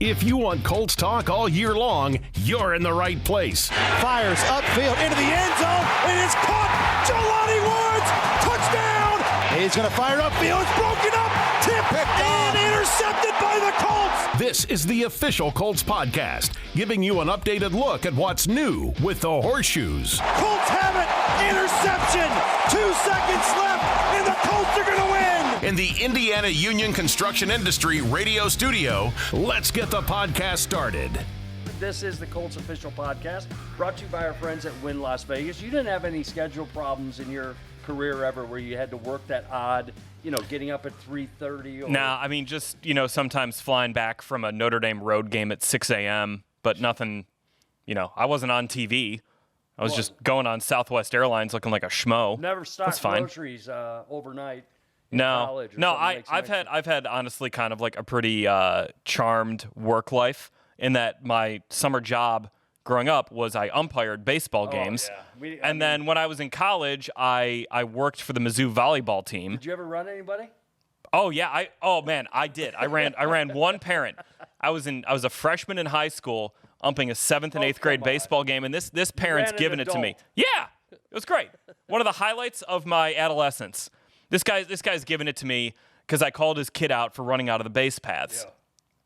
If you want Colts talk all year long, you're in the right place. Fires upfield into the end zone. It is caught. Jelani Woods, touchdown. He's going to fire upfield. It's broken up. Tipped and intercepted by the Colts. This is the official Colts Podcast, giving you an updated look at what's new with the Horseshoes. Colts have it. Interception. 2 seconds left, and the Colts are going to win. In the Indiana Union Construction Industry radio studio, let's get the podcast started. This is the Colts official podcast, brought to you by our friends at Wynn Las Vegas. You didn't have any schedule problems in your career ever where you had to work that odd, getting up at 3:30? Nah, I mean, just, sometimes flying back from a Notre Dame road game at 6 a.m., but nothing, I wasn't on TV. I was just going on Southwest Airlines looking like a schmo. Never stocked groceries overnight. No, I've had honestly kind of like a pretty charmed work life in that my summer job growing up was I umpired baseball games. Yeah. Then when I was in college, I worked for the Mizzou volleyball team. Did you ever run anybody? Oh yeah, I did. I ran one parent. I was a freshman in high school umping a 7th and 8th grade baseball game, and this parent's giving it to me. Yeah, it was great. One of the highlights of my adolescence. This guy's giving it to me because I called his kid out for running out of the base paths,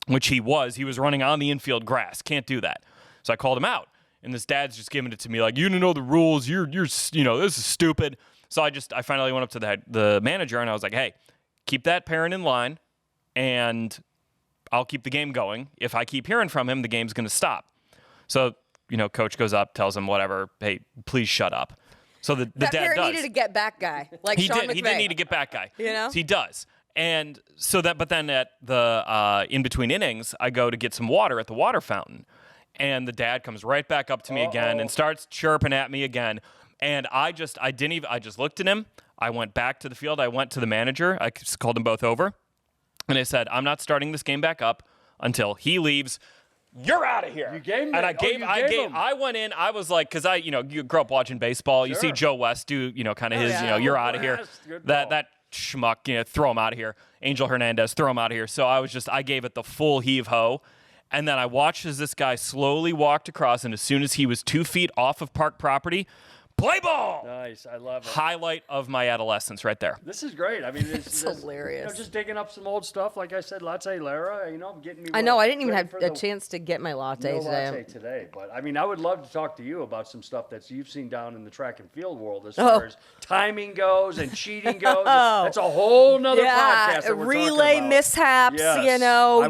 which he was. He was running on the infield grass. Can't do that. So I called him out, and this dad's just giving it to me like, you don't know the rules. You're this is stupid. So I finally went up to the manager, and I was like, hey, keep that parent in line, and I'll keep the game going. If I keep hearing from him, the game's going to stop. So, coach goes up, tells him whatever, hey, please shut up. So the dad parent does. needed a get back guy, like Sean McVay. He did need a get back guy. So he does. And so but then at the in between innings, I go to get some water at the water fountain, and the dad comes right back up to me again and starts chirping at me again. And I just looked at him. I went back to the field. I went to the manager. I just called them both over, and I said, I'm not starting this game back up until he leaves. You're out of here. You gave him and I went in. I was like, because you grew up watching baseball. Sure. You see Joe West do, kind of his, you're out of here. That schmuck, throw him out of here. Angel Hernandez, throw him out of here. So I gave it the full heave ho. And then I watched as this guy slowly walked across, and as soon as he was 2 feet off of park property, play ball! Nice, I love it. Highlight of my adolescence right there. This is great. I mean, it's hilarious. Just digging up some old stuff. Like I said, latte Larra, getting me. I know, I didn't even have a chance to get my latte today. Latte today. But, I would love to talk to you about some stuff that you've seen down in the track and field world as far as timing goes and cheating goes. That's a whole nother podcast that we're relay talking about. Mishaps,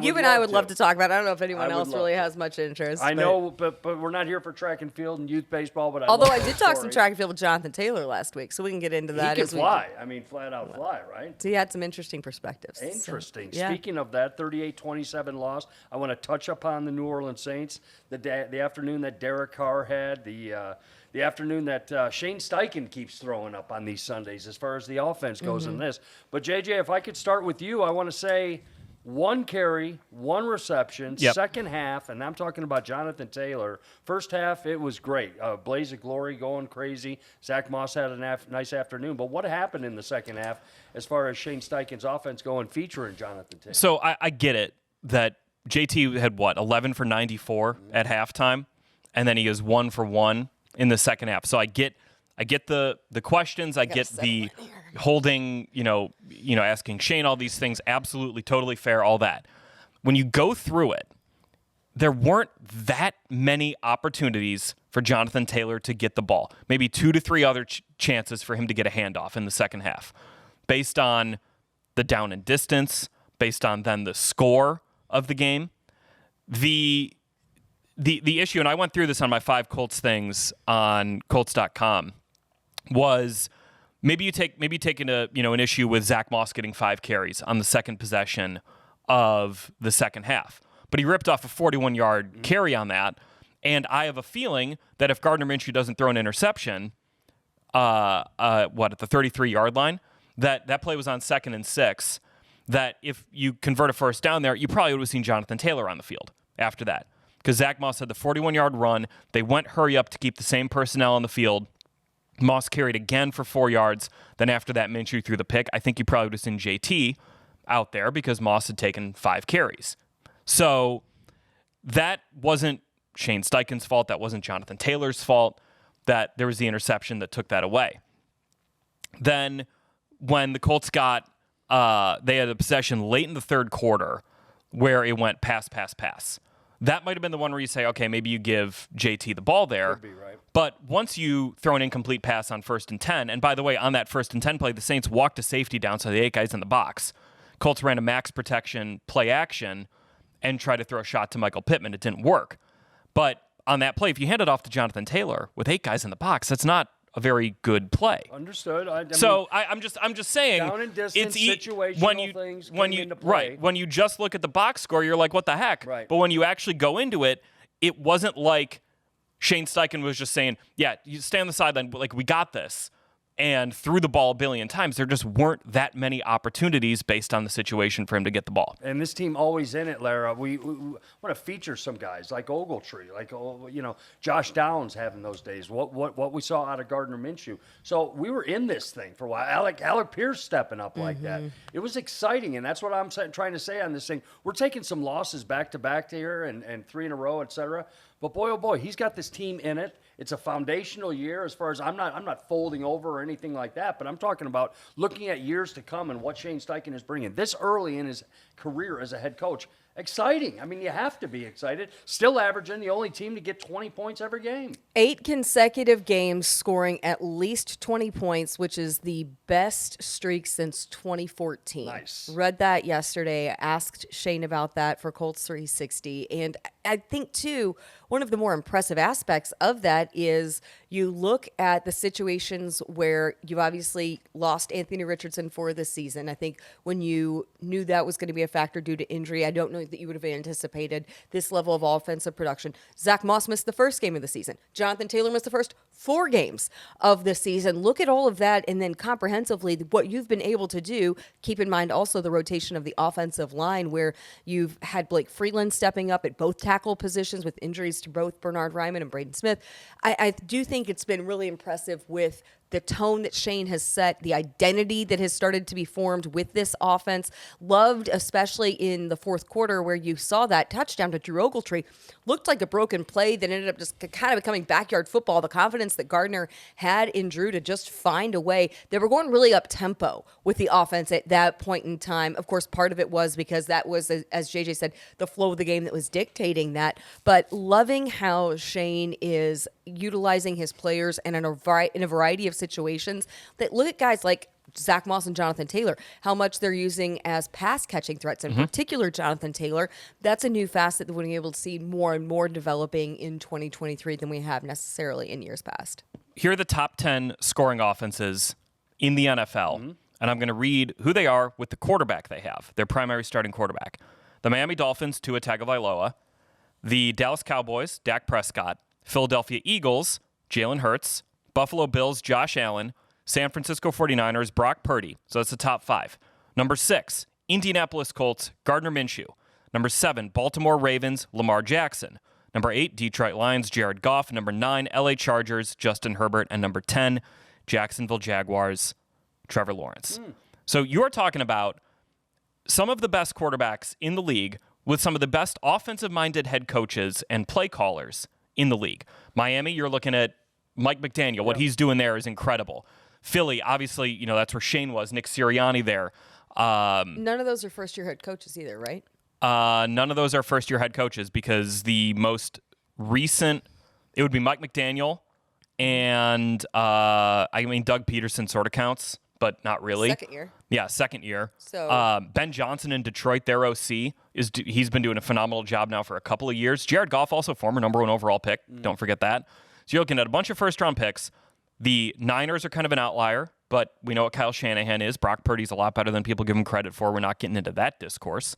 you and I would love to talk about it. I don't know if anyone else really has much interest. I know, but we're not here for track and field and youth baseball. But although I did talk some track and field with Jonathan Taylor last week, so we can get into that. He can fly. Flat out fly, right? So he had some interesting perspectives. Interesting. So, yeah. Speaking of that, 38-27 loss, I want to touch upon the New Orleans Saints. The afternoon that Derek Carr had, the afternoon that Shane Steichen keeps throwing up on these Sundays as far as the offense goes in this. But, JJ, if I could start with you, I want to say 1 carry, 1 reception, second half, and I'm talking about Jonathan Taylor. First half, it was great. Blaze of glory, going crazy. Zach Moss had a nice afternoon. But what happened in the second half as far as Shane Steichen's offense going, featuring Jonathan Taylor? So I get it that JT had, 11 for 94 at halftime, and then he is 1 for 1 in the second half. So I get the questions. I get the holding, asking Shane all these things. Absolutely, totally fair, all that. When you go through it, there weren't that many opportunities for Jonathan Taylor to get the ball. Maybe 2 to 3 other chances for him to get a handoff in the second half. Based on the down and distance, based on then the score of the game. The issue, and I went through this on my 5 Colts things on Colts.com, was maybe taking an issue with Zach Moss getting 5 carries on the second possession of the second half. But he ripped off a 41-yard carry on that, and I have a feeling that if Gardner Minshew doesn't throw an interception, at the 33-yard line, that play was on 2nd and 6, that if you convert a first down there, you probably would have seen Jonathan Taylor on the field after that. Because Zach Moss had the 41-yard run. They went hurry up to keep the same personnel on the field. Moss carried again for 4 yards. Then after that, Minshew threw the pick. I think you probably would have seen JT out there because Moss had taken 5 carries. So that wasn't Shane Steichen's fault. That wasn't Jonathan Taylor's fault. That there was the interception that took that away. Then when the Colts got, they had a possession late in the third quarter where it went pass. That might have been the one where you say, okay, maybe you give JT the ball there. Could be, right. But once you throw an incomplete pass on 1st and 10, and by the way, on that 1st and 10 play, the Saints walked a safety down, so the 8 guys in the box. Colts ran a max protection play action and tried to throw a shot to Michael Pittman. It didn't work. But on that play, if you hand it off to Jonathan Taylor with 8 guys in the box, that's not a very good play. Understood. I'm just saying, down and distance, situational things when you into play. Right, when you just look at the box score, you're like, what the heck? Right. But when you actually go into it, it wasn't like Shane Steichen was just saying, yeah, you stay on the sideline, like we got this, and threw the ball a billion times. There just weren't that many opportunities based on the situation for him to get the ball. And this team always in it, Larra. We want to feature some guys like Ogletree, like Josh Downs having those days. What we saw out of Gardner Minshew. So we were in this thing for a while. Alec Pierce stepping up like that. It was exciting, and that's what I'm trying to say on this thing. We're taking some losses back to back here and 3 in a row, et cetera. But boy, oh boy, he's got this team in it. It's a foundational year as far as I'm not folding over or anything like that, but I'm talking about looking at years to come and what Shane Steichen is bringing this early in his career as a head coach. Exciting. I mean, you have to be excited. Still averaging the only team to get 20 points every game. 8 consecutive games scoring at least 20 points, which is the best streak since 2014. Nice. Read that yesterday. Asked Shane about that for Colts 360. And I think, too, one of the more impressive aspects of that is you look at the situations where you've obviously lost Anthony Richardson for this season. I think when you knew that was going to be a factor due to injury, I don't know that you would have anticipated this level of offensive production. Zach Moss missed the first game of the season. Jonathan Taylor missed the first 4 games of the season. Look at all of that, and then comprehensively what you've been able to do. Keep in mind also the rotation of the offensive line, where you've had Blake Freeland stepping up at both tackle positions with injuries to both Bernard Ryman and Braden Smith. I do think it's been really impressive with the tone that Shane has set, the identity that has started to be formed with this offense. Loved, especially in the fourth quarter, where you saw that touchdown to Drew Ogletree. Looked like a broken play that ended up just kind of becoming backyard football. The confidence that Gardner had in Drew to just find a way. They were going really up-tempo with the offense at that point in time. Of course, part of it was because that was, as JJ said, the flow of the game that was dictating that. But loving how Shane is utilizing his players in a variety of situations. That look at guys like Zach Moss and Jonathan Taylor, how much they're using as pass catching threats, in particular Jonathan Taylor. That's a new facet that we're able to see more and more developing in 2023 than we have necessarily in years past. Here are the top 10 scoring offenses in the NFL, and I'm going to read who they are with the quarterback they have, their primary starting quarterback. The Miami Dolphins, Tua Tagovailoa. The Dallas Cowboys, Dak Prescott. Philadelphia Eagles, Jalen Hurts. Buffalo Bills, Josh Allen. San Francisco 49ers, Brock Purdy. So that's the top 5. Number 6, Indianapolis Colts, Gardner Minshew. Number 7, Baltimore Ravens, Lamar Jackson. Number 8, Detroit Lions, Jared Goff. Number 9, LA Chargers, Justin Herbert. And number 10, Jacksonville Jaguars, Trevor Lawrence. So you're talking about some of the best quarterbacks in the league with some of the best offensive-minded head coaches and play callers in the league. Miami, you're looking at Mike McDaniel. What he's doing there is incredible. Philly, obviously, that's where Shane was. Nick Sirianni there. None of those are first-year head coaches either, right? None of those are first-year head coaches because the most recent, it would be Mike McDaniel and, Doug Peterson sort of counts, but not really. Second year. Yeah, second year. So Ben Johnson in Detroit, their OC, he's been doing a phenomenal job now for a couple of years. Jared Goff, also former number 1 overall pick. Don't forget that. So you're looking at a bunch of first-round picks. The Niners are kind of an outlier, but we know what Kyle Shanahan is. Brock Purdy's a lot better than people give him credit for. We're not getting into that discourse.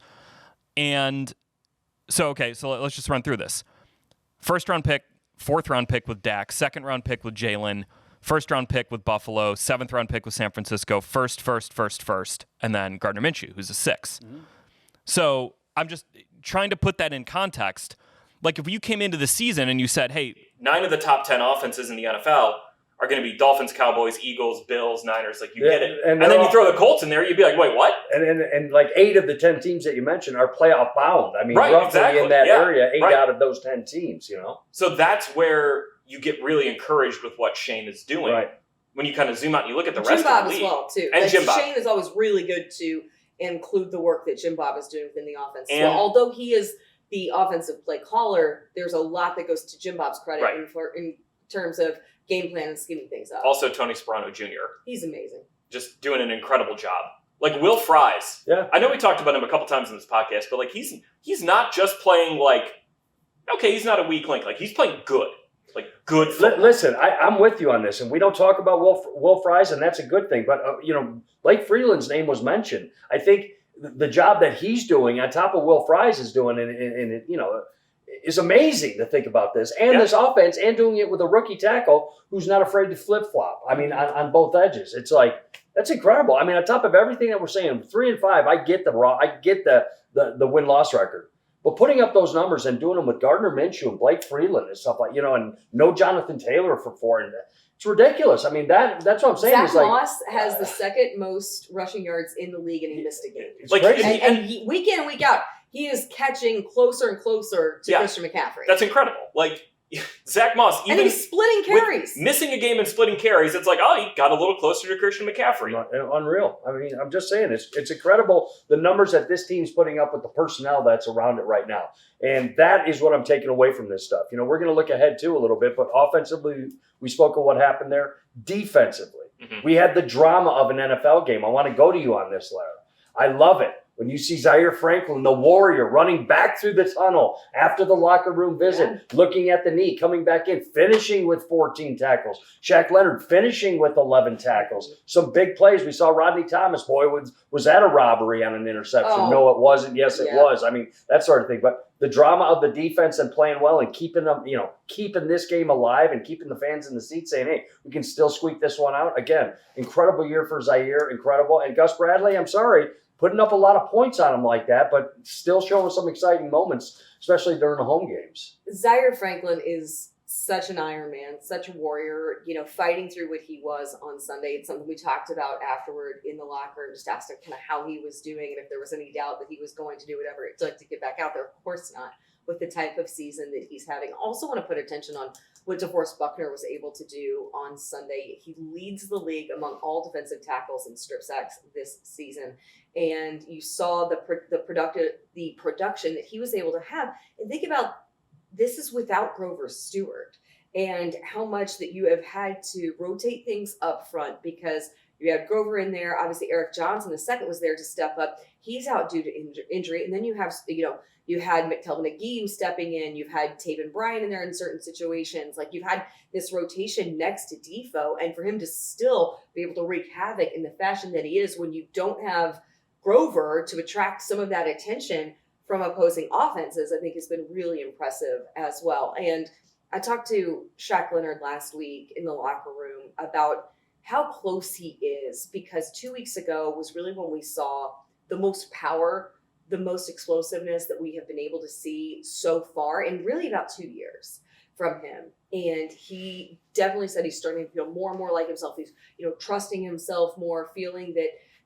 And so let's just run through this. First-round pick, fourth-round pick with Dak, second-round pick with Jalen, first-round pick with Buffalo, seventh-round pick with San Francisco, first, and then Gardner Minshew, who's a 6. So I'm just trying to put that in context. Like if you came into the season and you said, hey, 9 of the top 10 offenses in the NFL are going to be Dolphins, Cowboys, Eagles, Bills, Niners. Like, you get it. And then you throw the Colts in there, you'd be like, wait, what? And like 8 of the 10 teams that you mentioned are playoff bound. I mean, roughly in that area, 8 out of those 10 teams, So that's where you get really encouraged with what Shane is doing. Right. When you kind of zoom out and you look at the Jim rest Bob of the league. as well, too. And Jim Bob. Shane is always really good to include the work that Jim Bob is doing within the offense. And, so although he is the offensive play caller, there's a lot that goes to Jim Bob's credit in terms of game plan and scheming things up. Also, Tony Sperano Jr. He's amazing. Just doing an incredible job. Like Will Fries. Yeah. I know we talked about him a couple times in this podcast, but like he's not just playing like, okay, he's not a weak link. Like, he's playing good. Like, good football. Listen, I'm with you on this, and we don't talk about Will Fries, and that's a good thing. But, Blake Freeland's name was mentioned. I think the job that he's doing on top of Will Fries is doing, and is amazing to think about this. And this offense, and doing it with a rookie tackle who's not afraid to flip-flop. I mean, on both edges. It's like, that's incredible. I mean, on top of everything that we're saying, 3-5, I get the win-loss record. But putting up those numbers and doing them with Gardner Minshew and Blake Freeland and stuff like, and no Jonathan Taylor for 4, and it's ridiculous. I mean, that's what I'm saying. Zach Moss has the second most rushing yards in the league, and he missed a game. It's crazy. And week in and week out, he is catching closer and closer to Christian McCaffrey. That's incredible. Like, Zach Moss, even and he's splitting carries. Missing a game and splitting carries, it's like, he got a little closer to Christian McCaffrey. Unreal. I mean, I'm just saying, it's incredible the numbers that this team's putting up with the personnel that's around it right now. And that is what I'm taking away from this stuff. We're going to look ahead too a little bit, but offensively, we spoke of what happened there. Defensively, we had the drama of an NFL game. I want to go to you on this, Larra. I love it. When you see Zaire Franklin, the warrior, running back through the tunnel after the locker room visit, looking at the knee, coming back in, finishing with 14 tackles. Shaq Leonard finishing with 11 tackles. Some big plays. We saw Rodney Thomas, was that a robbery on an interception? Oh. No, it wasn't. Yes, it was. I mean, that sort of thing. But the drama of the defense and playing well and keeping them, keeping this game alive and keeping the fans in the seats saying, hey, we can still squeak this one out. Again, incredible year for Zaire, incredible. And Gus Bradley, I'm sorry, putting up a lot of points on him like that, but still showing some exciting moments, especially during the home games. Zaire Franklin is such an Iron Man, such a warrior, fighting through what he was on Sunday. It's something we talked about afterward in the locker and just asked him kind of how he was doing and if there was any doubt that he was going to do whatever it took to get back out there. Of course not, with the type of season that he's having. Also want to put attention on what DeForest Buckner was able to do on Sunday. He leads the league among all defensive tackles and strip sacks this season. And you saw the production that he was able to have. And think about, this is without Grover Stewart, and how much that you have had to rotate things up front because you had Grover in there. Obviously, Eric Johnson, the second, was there to step up. He's out due to injury. And then you have, you had McTelvin Agim stepping in. You've had Taven Bryan in there in certain situations. Like, you've had this rotation next to Defoe, and for him to still be able to wreak havoc in the fashion that he is when you don't have Grover to attract some of that attention from opposing offenses, I think has been really impressive as well. And I talked to Shaq Leonard last week in the locker room about how close he is, because 2 weeks ago was really when we saw the most power, the most explosiveness that we have been able to see so far in really about 2 years from him. And he definitely said he's starting to feel more and more like himself. He's, trusting himself more, feeling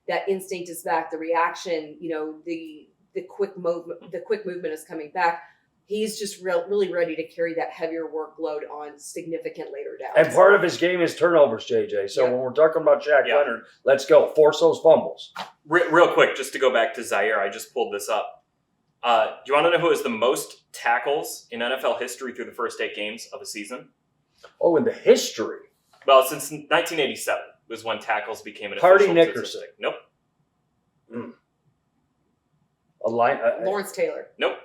that instinct is back, the reaction, the quick movement is coming back. He's just really ready to carry that heavier workload on significant later downs. And part of his game is turnovers, JJ. So when we're talking about Shaq Leonard, let's go. Force those fumbles. Real quick, just to go back to Zaire, I just pulled this up. Do you want to know who has the most tackles in NFL history through the first 8 games of a season? Oh, in the history? Well, since 1987 was when tackles became an Hardy official Nickerson. statistic. Nope. Lawrence Taylor. Nope.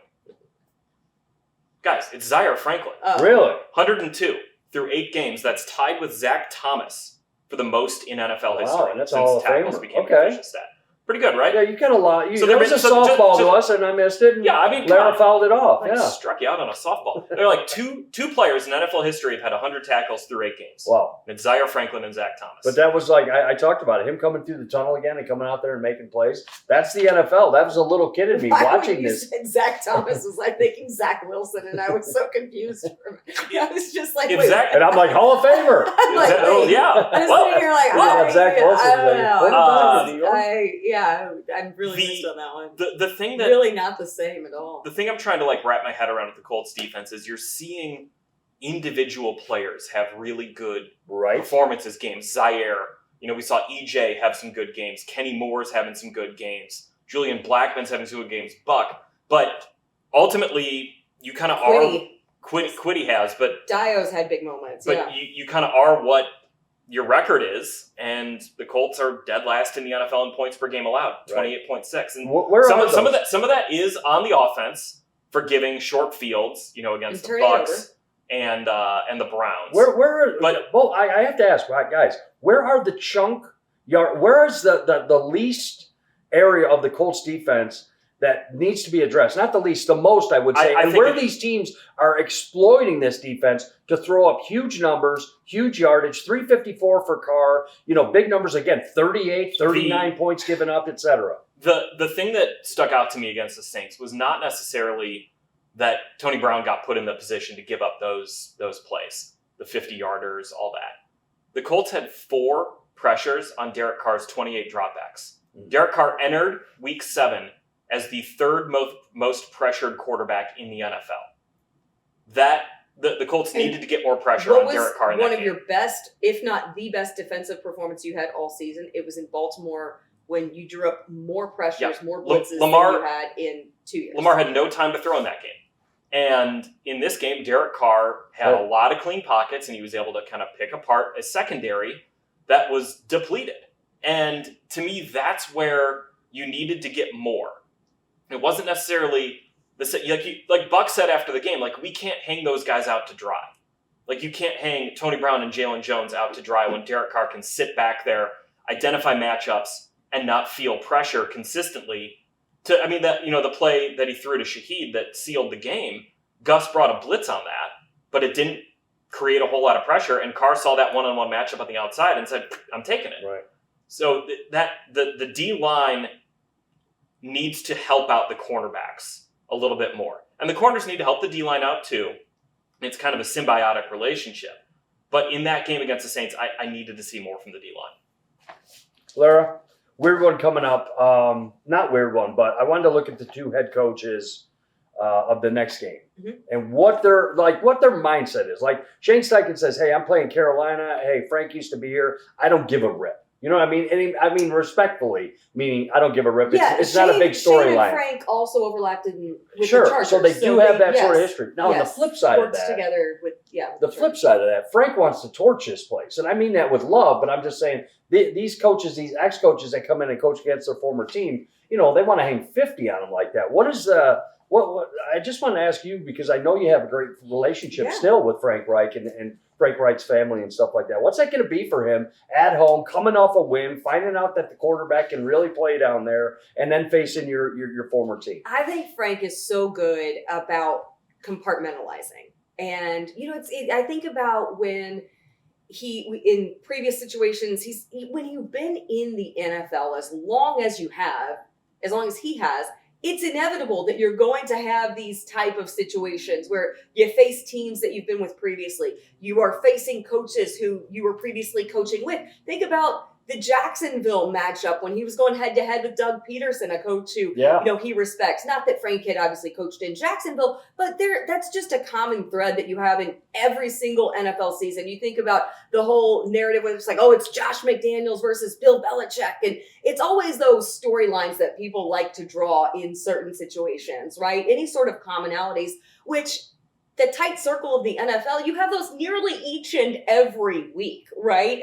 Guys, it's Zaire Franklin. Really? 102 through 8 games. That's tied with Zach Thomas for the most in NFL history that's since Hall of tackles Famer. became Okay. an official stat. Pretty good, right? Yeah, you got a lot. So there was a softball to us, and I missed it. And yeah, I mean, Larra fouled it off. I struck you out on a softball. There are like two players in NFL history have had 100 tackles through 8 games. Wow. It's Zaire Franklin and Zach Thomas. But that was like, I talked about it, him coming through the tunnel again and coming out there and making plays. That's the NFL. That was a little kid in me watching this. Said Zach Thomas was like thinking Zach Wilson, and I was so confused. I was just like, wait. And I'm like, Hall of Famer. I'm like, yeah. I was sitting here like, Zach Wilson. I'm really missed on that one. The thing that really not the same at all. The thing I'm trying to like wrap my head around with the Colts defense is you're seeing individual players have really good performances games. Zaire, we saw EJ have some good games. Kenny Moore's having some good games. Julian Blackmon's having some good games. But ultimately you kind of are. Quiddy has, but Dio's had big moments. But you kind of are what your record is, and the Colts are dead last in the NFL in points per game allowed, 28.6. And some of that is on the offense for giving short fields, against the Bucs and the Browns. I have to ask, guys, where are the chunk yard? Where is the least area of the Colts defense that needs to be addressed? Not the least, the most, I would say. And where these teams are exploiting this defense to throw up huge numbers, huge yardage, 354 for Carr, big numbers again, 38, 39 points given up, etc. The thing that stuck out to me against the Saints was not necessarily that Tony Brown got put in the position to give up those plays, the 50-yarders, all that. The Colts had 4 pressures on Derek Carr's 28 dropbacks. Derek Carr entered Week 7 as the 3rd most pressured quarterback in the NFL. The Colts needed to get more pressure on Derek Carr in that game. One of your best, if not the best defensive performance you had all season. It was in Baltimore when you drew up more pressures, more blitzes than you had in 2 years. Lamar had no time to throw in that game. And in this game, Derek Carr had a lot of clean pockets, and he was able to kind of pick apart a secondary that was depleted. And to me, that's where you needed to get more. It wasn't necessarily like Buck said after the game, we can't hang those guys out to dry. You can't hang Tony Brown and Jalen Jones out to dry when Derek Carr can sit back there, identify matchups, and not feel pressure consistently. The play that he threw to Shaheed that sealed the game, Gus brought a blitz on that, but it didn't create a whole lot of pressure, and Carr saw that one-on-one matchup on the outside and said, I'm taking it. Right. So the D-line needs to help out the cornerbacks a little bit more. And the corners need to help the D-line out too. It's kind of a symbiotic relationship. But in that game against the Saints, I needed to see more from the D-line. Larra, weird one coming up. Not weird one, but I wanted to look at the 2 head coaches of the next game and what their mindset is. Like Shane Steichen says, hey, I'm playing Carolina. Hey, Frank used to be here. I don't give a rip. You know what I mean? And I mean respectfully, meaning I don't give a rip. It's not a big storyline. Frank also overlapped with the Chargers. So they do have that sort of history. Now, on the flip side of that, together with the flip side of that, Frank wants to torch his place. And I mean that with love, but I'm just saying these coaches, these ex-coaches that come in and coach against their former team, they want to hang 50 on them like that. What is what I just want to ask you, because I know you have a great relationship still with Frank Reich and Frank Reich's family and stuff like that. What's that going to be for him at home, coming off a win, finding out that the quarterback can really play down there, and then facing your former team? I think Frank is so good about compartmentalizing. And, I think about when in previous situations, when you've been in the NFL as long as he has, it's inevitable that you're going to have these type of situations where you face teams that you've been with previously. You are facing coaches who you were previously coaching with. Think about the Jacksonville matchup when he was going head-to-head with Doug Peterson, a coach who he respects. Not that Frank had obviously coached in Jacksonville, but that's just a common thread that you have in every single NFL season. You think about the whole narrative where it's like, oh, it's Josh McDaniels versus Bill Belichick. And it's always those storylines that people like to draw in certain situations, right? Any sort of commonalities, which the tight circle of the NFL, you have those nearly each and every week, right?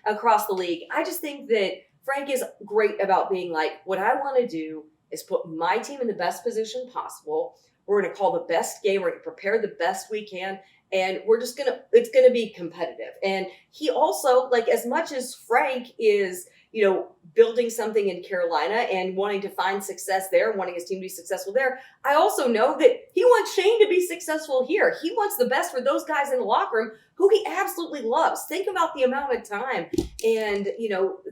Across the league. I just think that Frank is great about being like, what I want to do is put my team in the best position possible. We're going to call the best game. We're going to prepare the best we can. And it's going to be competitive. And he also, as much as Frank is, building something in Carolina and wanting to find success there, wanting his team to be successful there. I also know that he wants Shane to be successful here. He wants the best for those guys in the locker room who he absolutely loves. Think about the amount of time and,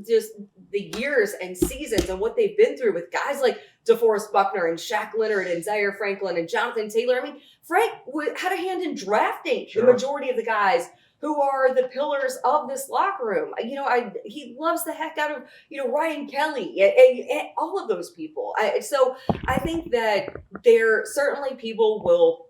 just the years and seasons and what they've been through with guys like DeForest Buckner and Shaq Leonard and Zaire Franklin and Jonathan Taylor. I mean, Frank had a hand in drafting the majority of the guys who are the pillars of this locker room. He loves the heck out of, Ryan Kelly and all of those people. So I think that certainly people will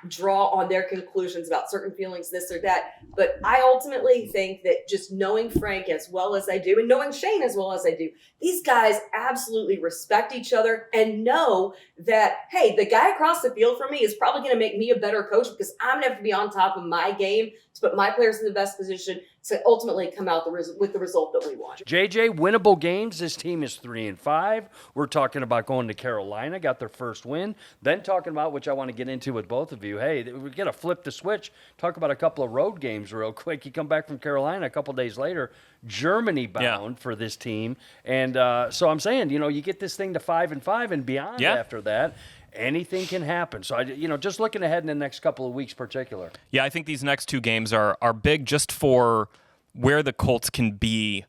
draw on their conclusions about certain feelings, this or that. But I ultimately think that just knowing Frank as well as I do and knowing Shane as well as I do, these guys absolutely respect each other and know that, hey, the guy across the field from me is probably going to make me a better coach because I'm going to have to be on top of my game to put my players in the best position to ultimately come out with the result that we want. JJ, winnable games. This team is 3-5. We're talking about going to Carolina, got their first win. Then talking about, which I want to get into with both of you, hey, we're going to flip the switch. Talk about a couple of road games real quick. You come back from Carolina a couple days later, Germany bound for this team. And so I'm saying, you get this thing to 5-5 and beyond after that. Anything can happen. So, just looking ahead in the next couple of weeks particular. Yeah, I think these next two games are big just for where the Colts can be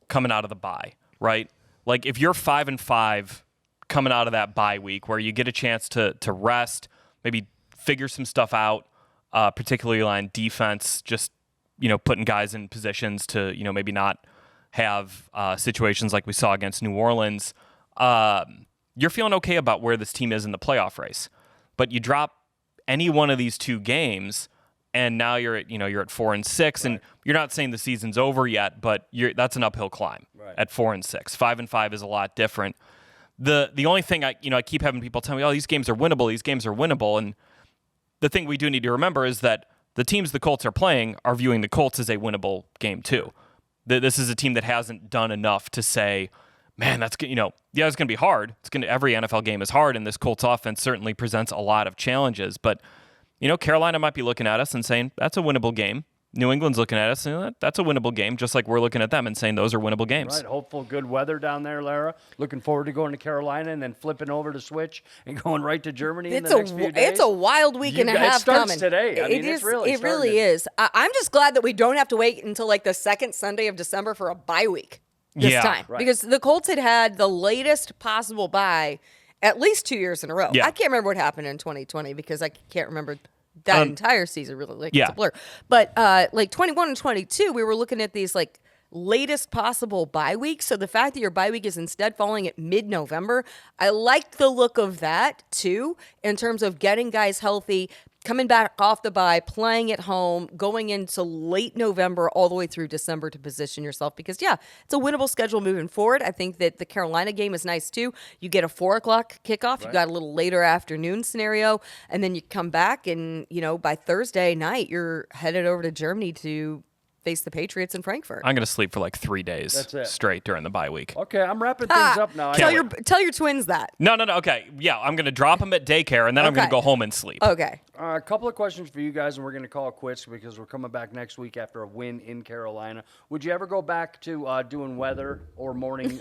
coming out of the bye, right? Like, if you're 5-5 coming out of that bye week where you get a chance to rest, maybe figure some stuff out, particularly on defense, just, putting guys in positions to, maybe not have situations like we saw against New Orleans, you're feeling okay about where this team is in the playoff race. But you drop any one of these two games, and now you're at 4-6, and you're not saying the season's over yet, but that's an uphill climb at 4-6. 5-5 is a lot different. The only thing I keep having people tell me, oh, these games are winnable, and the thing we do need to remember is that the teams the Colts are playing are viewing the Colts as a winnable game too. This is a team that hasn't done enough to say, man, that's it's going to be hard. Every NFL game is hard, and this Colts offense certainly presents a lot of challenges. But Carolina might be looking at us and saying that's a winnable game. New England's looking at us and that's a winnable game, just like we're looking at them and saying those are winnable games. Right, hopeful good weather down there, Larra. Looking forward to going to Carolina and then flipping over the switch and going right to Germany in the next few days. It's a wild week and a half coming. It starts today. It really is. I'm just glad that we don't have to wait until like the second Sunday of December for a bye week this time. Right. Because the Colts had the latest possible bye at least 2 years in a row. Yeah. I can't remember what happened in 2020 because I can't remember that entire season, really. It's a blur. But 21 and 22, we were looking at these latest possible bye weeks. So the fact that your bye week is instead falling at mid-November, I like the look of that too, in terms of getting guys healthy, coming back off the bye, playing at home, going into late November all the way through December to position yourself. Because, it's a winnable schedule moving forward. I think that the Carolina game is nice, too. You get a 4 o'clock kickoff. Right. You got a little later afternoon scenario. And then you come back and, by Thursday night, you're headed over to Germany to face the Patriots in Frankfurt. I'm going to sleep for 3 days straight during the bye week. Okay, I'm wrapping things up now. Tell your twins that. No. Okay, yeah, I'm going to drop them at daycare, and then I'm going to go home and sleep. Okay. A couple of questions for you guys, and we're going to call it quits because we're coming back next week after a win in Carolina. Would you ever go back to doing weather or morning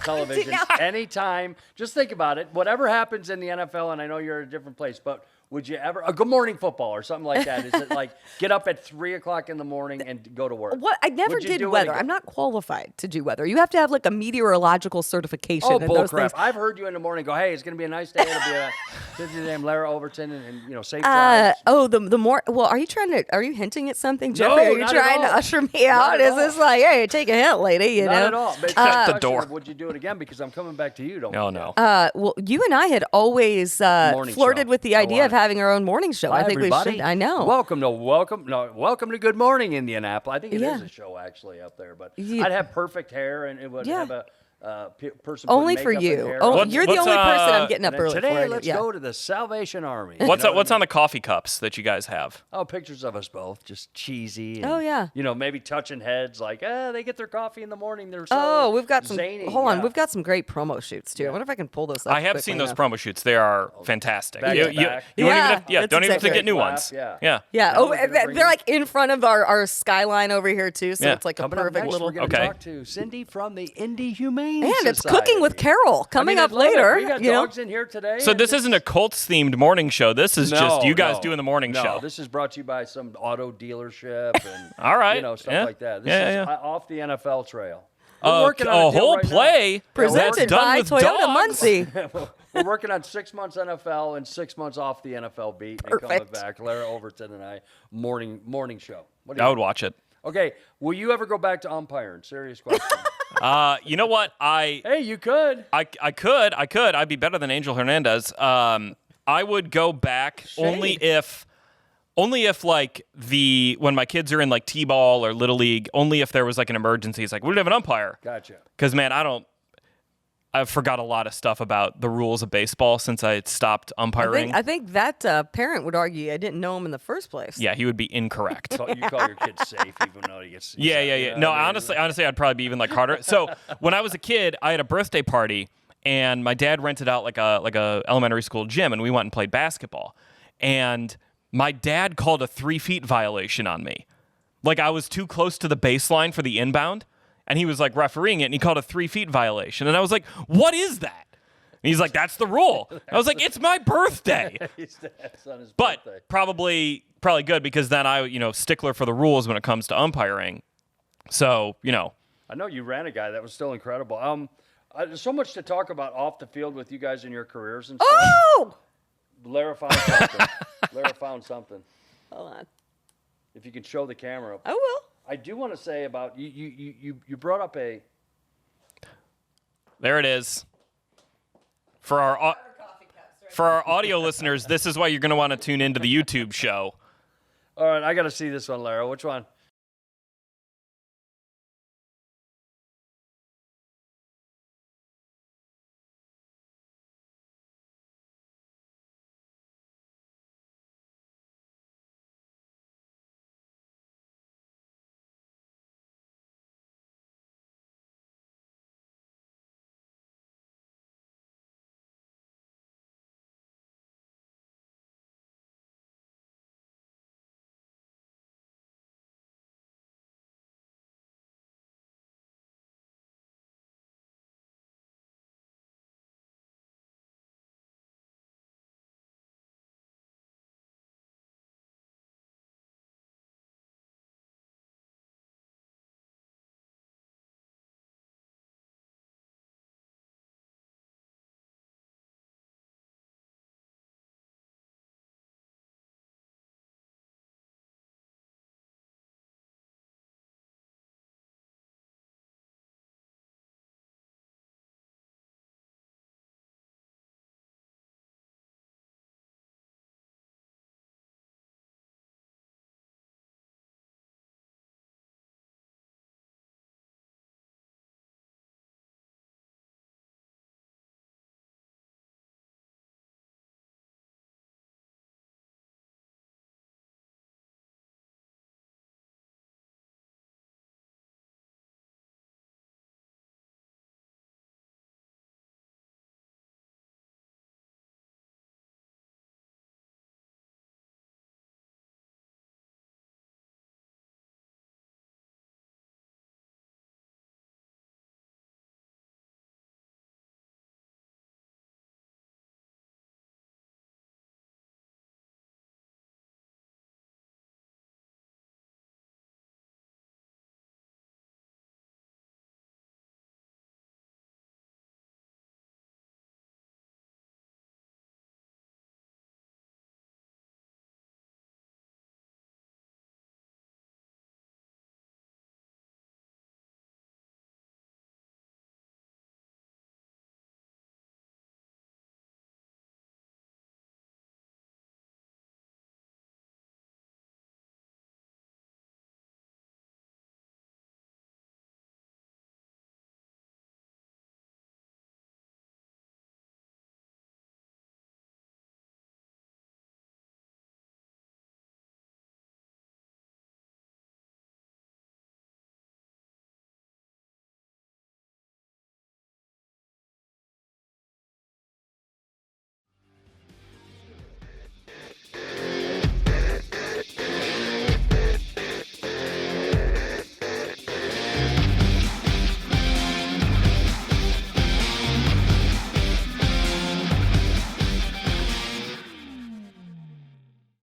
television anytime? Just think about it. Whatever happens in the NFL, and I know you're at a different place, but would you ever a Good Morning Football or something like that? Is it like get up at 3 o'clock in the morning and go to work? What I never did weather. I'm not qualified to do weather. You have to have a meteorological certification. Oh, bullcrap! I've heard you in the morning go, "Hey, it's going to be a nice day. It'll be a busy day." Larra, Overton, and safe drives. The more. Well, are you hinting at something, Jeffrey? No, are you trying to usher me out? Is this hey, take a hint, lady? Not at all. But shut the door. Would you do it again? Because I'm coming back to you. Don't. No. Well, you and I had always flirted with the idea of having our own morning show. Hi, I think everybody. we should. I know. Welcome to Good Morning Indianapolis. I think it is a show actually up there, but I'd have perfect hair and it would have person. Only putting for makeup and you. hair Oh, on. you're the only person I'm getting up And then early today, for. let's go to the Salvation Army. What's on the coffee cups that you guys have? Oh, pictures of us both, just cheesy. And, Oh, yeah. Maybe touching heads like, they get their coffee in the morning. They're so Oh, we've got some. zany. Hold on, Yeah. we've got some great promo shoots too. I wonder if I can pull those up. I have quickly seen those enough. promo shoots. They are fantastic. Back You, to you, back. you won't Yeah, even have, that's don't even have to exactly get new right. ones. Yeah. Yeah. Yeah. Now Oh, we're gonna bring they're in- like in front of our skyline over here too, so Yeah. it's like a Coming up perfect next, little. we're going to Okay. talk to Cindy from the Indy Humane And it's Society. cooking with Carol coming I up love it. later. We got you know, dogs in here today. So and this isn't a Colts themed morning show. This is just you guys no, doing the morning no, show. This is brought to you by some auto dealership and All right. stuff Yeah. like that. This Yeah, is yeah. off the NFL trail. A We're working on a deal whole right now. play presented that's done by with Toyota dogs. Muncie. We're working on 6 months NFL and 6 months off the NFL beat. And coming Perfect. back, Larra, Overton, and I morning show. What do I you would watch it. Okay, will you ever go back to umpiring? Serious question. You know what? Hey, you could. I could. I'd be better than Angel Hernandez. I would go back only if like when my kids are in like T-ball or Little League, only if there was like an emergency. It's like, we would have an umpire. Gotcha. Because, man, I've forgot a lot of stuff about the rules of baseball since I stopped umpiring. I think that parent would argue I didn't know him in the first place. Yeah, he would be incorrect. You call your kid safe even though he gets. Yeah. No, honestly, I'd probably be even like harder. So when I was a kid, I had a birthday party, and my dad rented out like a elementary school gym, and we went and played basketball. And my dad called a 3 feet violation on me. Like I was too close to the baseline for the inbound, and he was like refereeing it, and he called a 3 feet violation. And I was like, what is that? And he's like, that's the rule. I was like, it's my birthday. That's on his But birthday. probably good because then I, stickler for the rules when it comes to umpiring. So, I know you ran a guy that was still incredible. There's so much to talk about off the field with you guys in your careers and stuff. Oh, Larra found something. Larra found something. hold on. If you can show the camera. I will. I do want to say about you brought up a. there it is. For our audio listeners, this is why you're going to want to tune into the YouTube show. All right, I got to see this one, Larra. Which one?